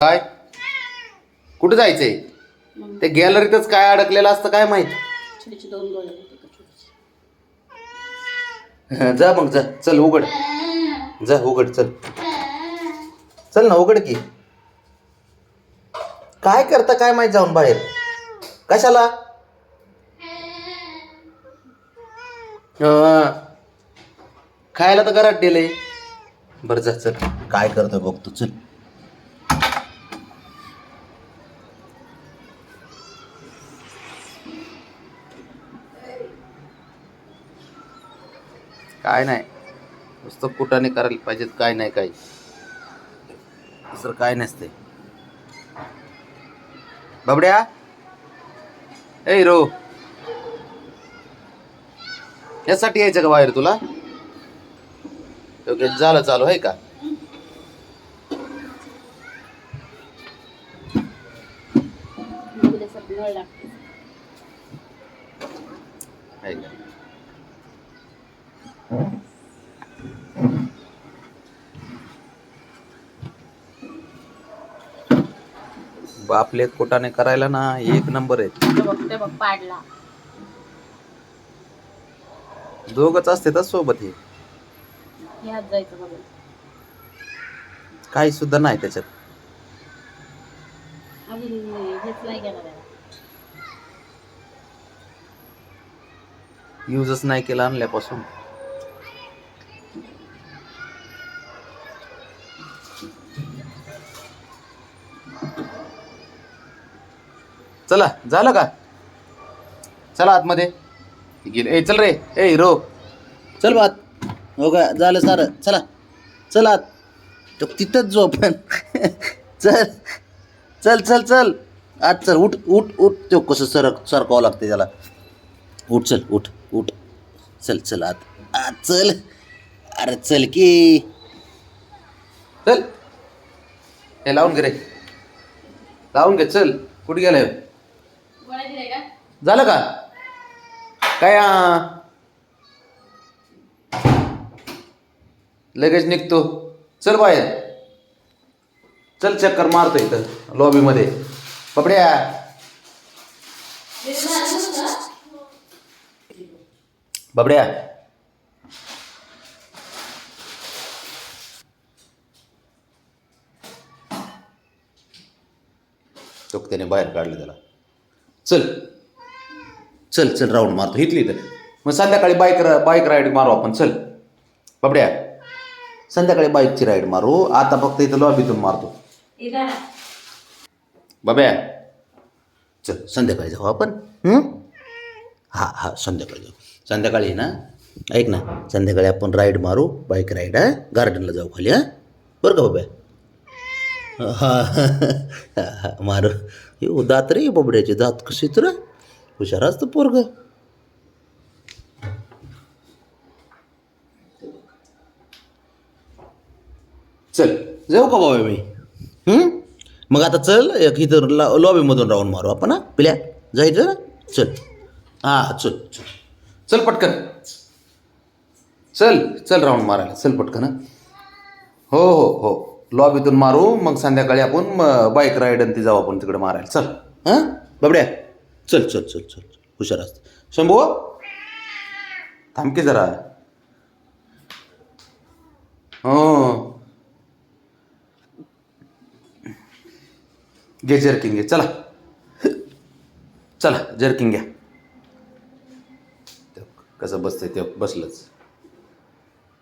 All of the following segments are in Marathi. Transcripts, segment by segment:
काय कुठं जायचंय? ते गॅलरीतच काय अडकलेलं असतं काय माहित. जा मग जा, चल उघड, जा उघड, चल चल ना उघड की. काय करता काय माहित जाऊन बाहेर कशाला? खायला तर घरात दिलंय. बरं जा चल, काय करतोय बघतो चल. काय नाही, नुसतं कुटाने करायला पाहिजेत, काय नाही काय दुसरं काय नसते. बाबड्या ए रो, यासाठी यायचं का बाहेर तुला? ओके झालं चालू आहे का? आहे का? बापले कुटाने करायला ना एक नंबर आहे. पाडला दोघच असते तर सोबत हे जायचं बघ. काही सुद्धा नाही त्याच्यात. अजून हेच नाही केलं त्याला. युजच नाही केला आणल्यापासून. चला झालं का? चला आतमध्ये गेले. ए चल रे, ए हिरो चल बात. हो का झालं सारं, चला चल आत. तो तिथंच जो आपण चल चल चल चल आत चल. उठ उठ उठ, तो कसं सरकावं लागते त्याला. उठ चल, उठ उठ, चल चल आत आत चल. अरे चल की, चल. हे लावून घे रे, लावून घे चल. कुठे गेलाय? झालं का काय? लगेच निघतो. चल बाहेर, चल चक्कर मारतो इथं लॉबी मध्ये. पपड्या बबड्या तो त्याने बाहेर काढलं त्याला. चल चल चल राऊंड मारतो इथली इथं. मग संध्याकाळी बाईक राईड मारू आपण. चल बबड्या, संध्याकाळी बाईकची राईड मारू. आता फक्त इथं लॉबीतून मारतो. बब्या चल संध्याकाळी जाऊ आपण. हा हा संध्याकाळी जाऊ. संध्याकाळी ना ऐक ना, संध्याकाळी आपण राईड मारू, बाईक राईड. हा गार्डनला जाऊ खाली. हा बरं का बब्या? हा मारू. हे दात रे बबड्याचे, दात कसे तर हुशार असतं पोरग. चल जाऊ का बाबा मी? मग आता चल एक इथं लॉबीमधून राऊंड मारू आपण. हा पिल्या जायचं ना? चल हा चल चल चल पटकन, चल चल राऊंड मारायला चल पटकन. हो हो हो, लॉबीतून मारू. मग संध्याकाळी आपण बाईक राईड आणि ती जाऊ आपण तिकडे मारायला. चल हां बबड्या, चल चल चल चल, हुशार असतं. शंभू थांब की जरा. हो घे जर्किंग घे. चला चला जर्किंग घ्या. कसं बसतंय ते बसलंच.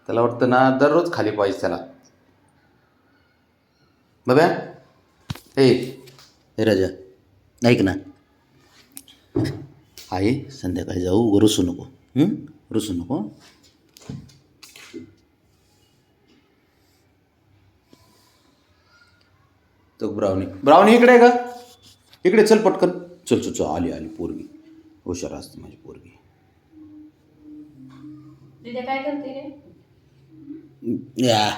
त्याला वाटतं ना दररोज खाली पाहिजे त्याला. बघा हे राजा ऐक ना, आहे संध्याकाळी जाऊ. रुसू नको, रुसू नको. तो ब्राउनी इकडे आहे का? इकडे चल पटकन. चल चल चल, आली आली पोरगी. हुशार असते माझी पोरगी. काय करते रे? या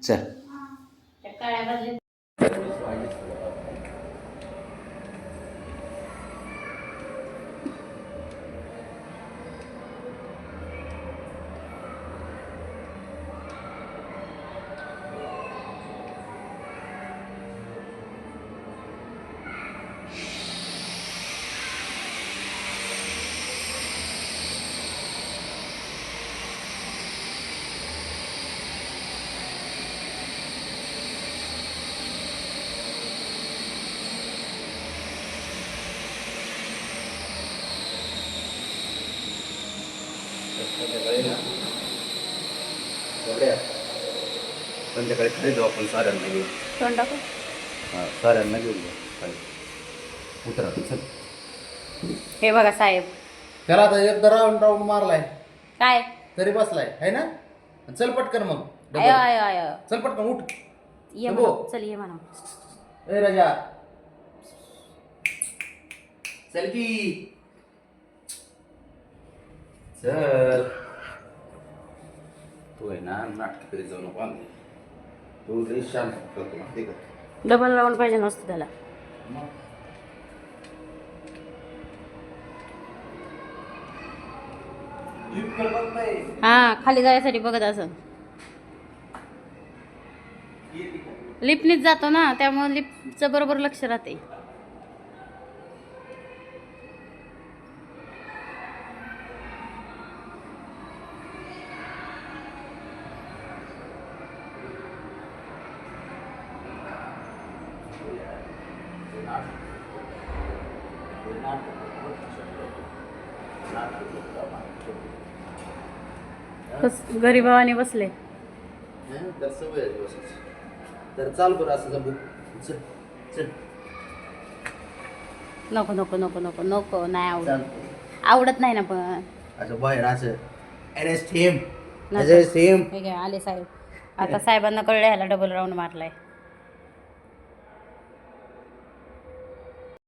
चल. काळ्या भाजी संध्याकाळी ना बघूया. संध्याकाळी खाली जाऊ आपण साऱ्यांना घेऊन. तोंड टाकू. हां साऱ्यांना घेऊन जाऊ खाली. उतरा तू चल. हे बघा साहेब. त्याला आता एकदा राऊंड मारलाय काय तरी बसलाय है ना. चल पटकन मग डबल. आय आय आय चल पटकन उठ. ये नको. म्हणा. चल ये म्हणा. ए राजा चल की चल. तू आहे ना नाटक करीत जाऊ नको आम्ही. तू लई शांत करतो ठीक आहे. डबल राऊंड पाहिजे नसतं त्याला. हा खाली जायसाठी बघत असं. लिफ्टनीच जातो ना त्यामुळे लिफ्टचं बरोबर लक्ष राहते. गरीबावाने बसले. तर सवय आहे दिवसाची. तर चाल बरं असं जमू. चल चल नको नको नको नको नको नाही आवडत. चाल. आवडत नाही ना पण. असं बाहेर असं अरेस्ट हिम नको. अरेस्ट हिम. हे काय आले साहेब. आता साहेबांना कळलं ह्याला डबल राऊंड मारलाय.